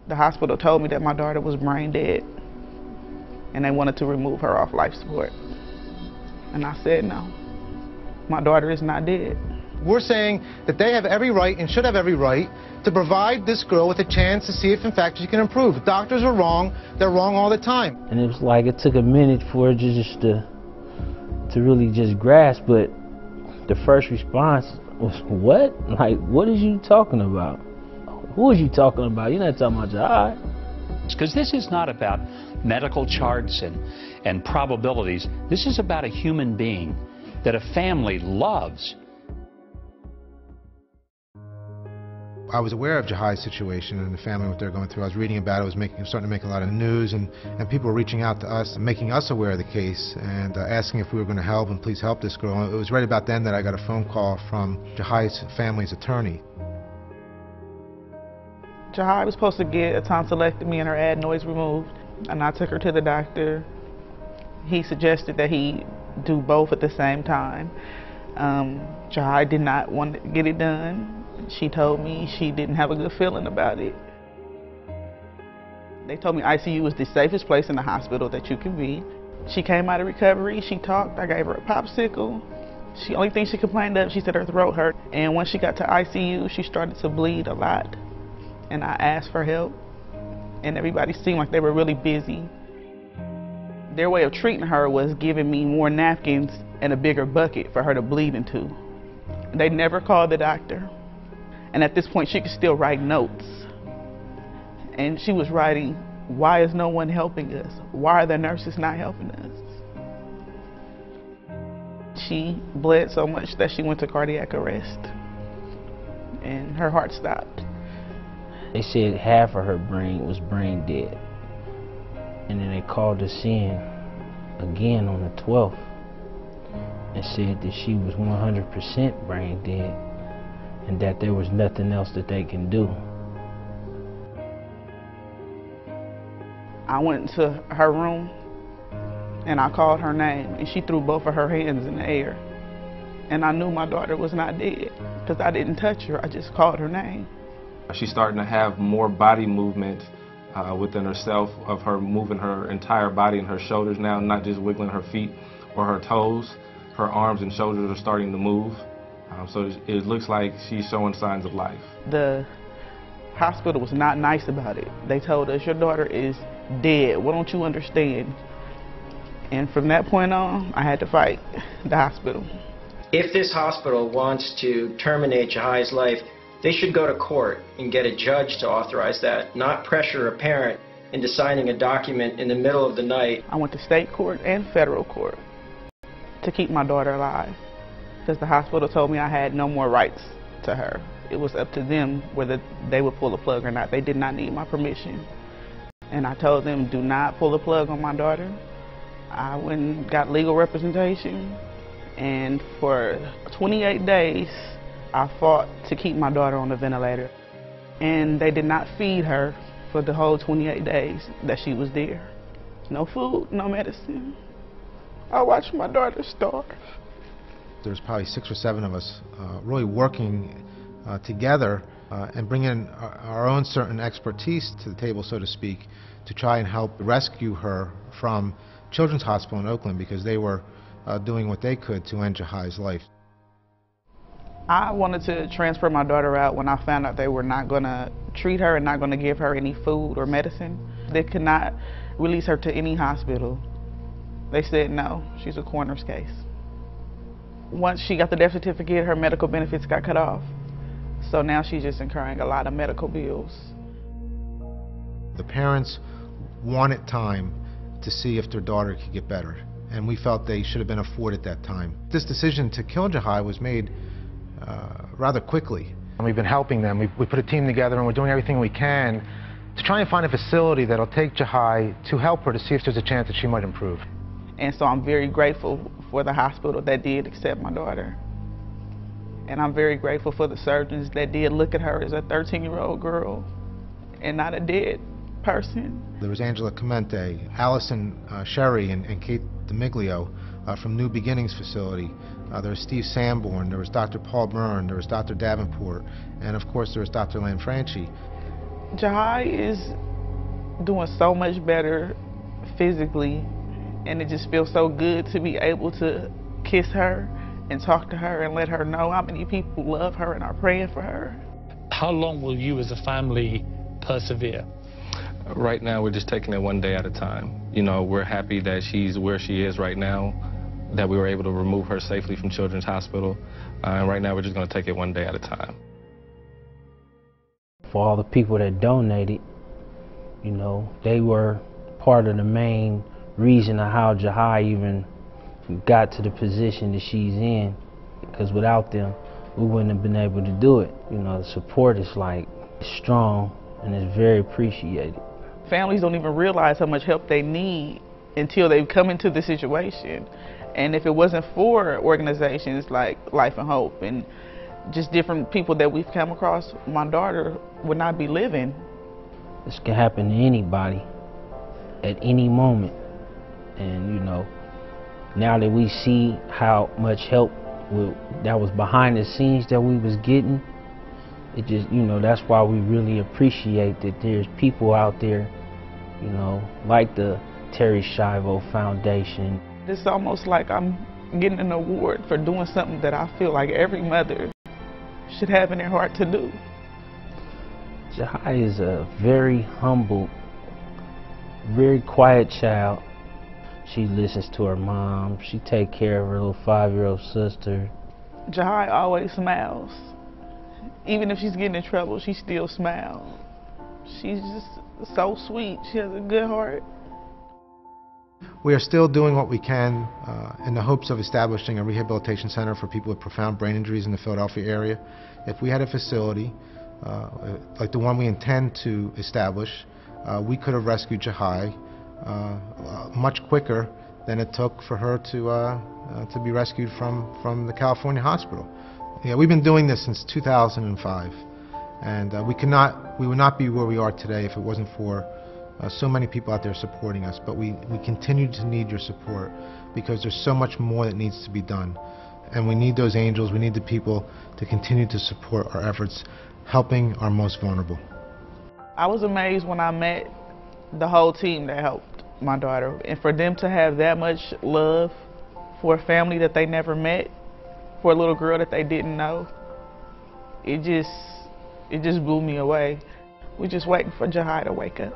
The hospital told me that my daughter was brain dead and they wanted to remove her off life support. And I said no, my daughter is not dead. We're saying that they have every right and should have every right to provide this girl with a chance to see if in fact she can improve. If doctors are wrong, they're wrong all the time. And it was like it took a minute for it just to really just grasp, but the first response was, what? Like, what is you talking about? Who is you talking about? You're not talking about Jahi. Because this is not about medical charts and probabilities. This is about a human being that a family loves. I was aware of Jahi's situation and the family, what they're going through. I was reading about it. It was starting to make a lot of news, and people were reaching out to us and making us aware of the case and asking if we were going to help and please help this girl. It was right about then that I got a phone call from Jahi's family's attorney. Jahi was supposed to get a tonsillectomy and her adenoids removed, and I took her to the doctor. He suggested that he do both at the same time. Jahi did not want to get it done. She told me she didn't have a good feeling about it. They told me ICU was the safest place in the hospital that you can be. She came out of recovery, she talked, I gave her a popsicle. The only thing she complained of, she said her throat hurt. And once she got to ICU, she started to bleed a lot. And I asked for help, and everybody seemed like they were really busy. Their way of treating her was giving me more napkins and a bigger bucket for her to bleed into. They never called the doctor. And at this point, she could still write notes. And she was writing, why is no one helping us? Why are the nurses not helping us? She bled so much that she went to cardiac arrest. And her heart stopped. They said half of her brain was brain dead. And then they called us in again on the 12th and said that she was 100% brain dead and that there was nothing else that they can do. I went to her room and I called her name, and she threw both of her hands in the air. And I knew my daughter was not dead because I didn't touch her, I just called her name. She's starting to have more body movement within herself, of her moving her entire body and her shoulders now, not just wiggling her feet or her toes. Her arms and shoulders are starting to move. So it looks like she's showing signs of life. The hospital was not nice about it. They told us, your daughter is dead. What don't you understand? And from that point on, I had to fight the hospital. If this hospital wants to terminate Jahi's life, they should go to court and get a judge to authorize that, not pressure a parent into signing a document in the middle of the night. I went to state court and federal court to keep my daughter alive, because the hospital told me I had no more rights to her. It was up to them whether they would pull the plug or not. They did not need my permission. And I told them, do not pull the plug on my daughter. I went and got legal representation, and for 28 days, I fought to keep my daughter on the ventilator. And they did not feed her for the whole 28 days that she was there. No food, no medicine. I watched my daughter starve. There's probably 6 or 7 of us really working together and bringing our own certain expertise to the table, so to speak, to try and help rescue her from Children's Hospital in Oakland, because they were doing what they could to end Jahi's life. I wanted to transfer my daughter out when I found out they were not going to treat her and not going to give her any food or medicine. They could not release her to any hospital. They said no, she's a coroner's case. Once she got the death certificate, her medical benefits got cut off. So now she's just incurring a lot of medical bills. The parents wanted time to see if their daughter could get better, and we felt they should have been afforded that time. This decision to kill Jahi was made rather quickly. And we've been helping them. We put a team together, and we're doing everything we can to try and find a facility that'll take Jahi to help her, to see if there's a chance that she might improve. And so I'm very grateful for the hospital that did accept my daughter. And I'm very grateful for the surgeons that did look at her as a 13-year-old girl and not a dead person. There was Angela Clemente, Allison Sherry, and Kate DeMiglio from New Beginnings facility. There was Steve Sanborn, there was Dr. Paul Byrne, there was Dr. Davenport, and of course there was Dr. Lanfranchi. Jahi is doing so much better physically, and it just feels so good to be able to kiss her and talk to her and let her know how many people love her and are praying for her. How long will you as a family persevere? Right now, we're just taking it one day at a time. You know, we're happy that she's where she is right now, that we were able to remove her safely from Children's Hospital. And right now, we're just going to take it one day at a time. For all the people that donated, you know, they were part of the main reason of how Jahi even got to the position that she's in, because without them, we wouldn't have been able to do it. You know, the support is like strong and it's very appreciated. Families don't even realize how much help they need until they come into the situation. And if it wasn't for organizations like Life and Hope and just different people that we've come across, my daughter would not be living. This can happen to anybody at any moment. And you know, now that we see how much help that was behind the scenes that we was getting, it just, you know, that's why we really appreciate that there's people out there, you know, like the Terry Schiavo Foundation. It's almost like I'm getting an award for doing something that I feel like every mother should have in their heart to do. Jahi is a very humble, very quiet child. She listens to her mom. She takes care of her little 5-year-old sister. Jahi always smiles. Even if she's getting in trouble, she still smiles. She's just so sweet. She has a good heart. We are still doing what we can in the hopes of establishing a rehabilitation center for people with profound brain injuries in the Philadelphia area. If we had a facility like the one we intend to establish, we could have rescued Jahi much quicker than it took for her to be rescued from the California hospital. Yeah, we've been doing this since 2005, and we would not be where we are today if it wasn't for so many people out there supporting us. But we continue to need your support because there's so much more that needs to be done, and we need those angels. We need the people to continue to support our efforts, helping our most vulnerable. I was amazed when I met the whole team that helped my daughter, and for them to have that much love for a family that they never met, for a little girl that they didn't know, it just blew me away. We're just waiting for Jahi to wake up.